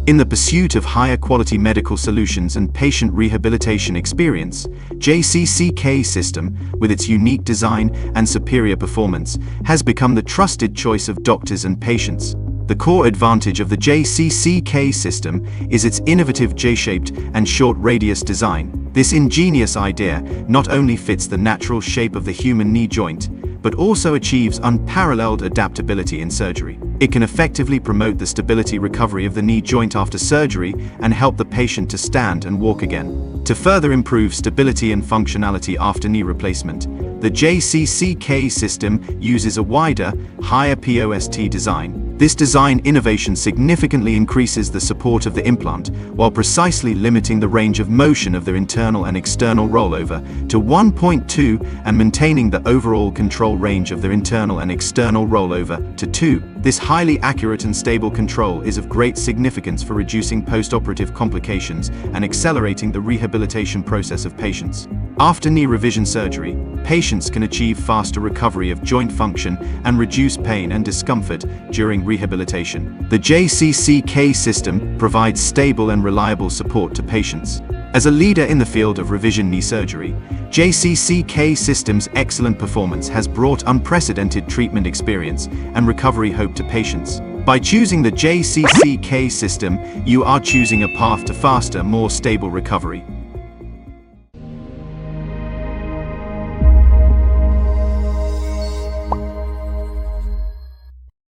In the pursuit of higher quality medical solutions and patient rehabilitation experience, JCCK System, with its unique design and superior performance, has become the trusted choice of doctors and patients. The core advantage of the JCCK system is its innovative J-shaped and short radius design. This ingenious idea not only fits the natural shape of the human knee joint, but also achieves unparalleled adaptability in surgery. It can effectively promote the stability recovery of the knee joint after surgery and help the patient to stand and walk again. To further improve stability and functionality after knee replacement, the JCCK system uses a wider, higher POST design. This design innovation significantly increases the support of the implant while precisely limiting the range of motion of the internal and external rollover to 1.2 and maintaining the overall control range of the internal and external rollover to 2. This highly accurate and stable control is of great significance for reducing post-operative complications and accelerating the rehabilitation process of patients. After knee revision surgery, patients can achieve faster recovery of joint function and reduce pain and discomfort during rehabilitation. The JCCK system provides stable and reliable support to patients. As a leader in the field of revision knee surgery, JCCK System's excellent performance has brought unprecedented treatment experience and recovery hope to patients. By choosing the JCCK system, you are choosing a path to faster, more stable recovery.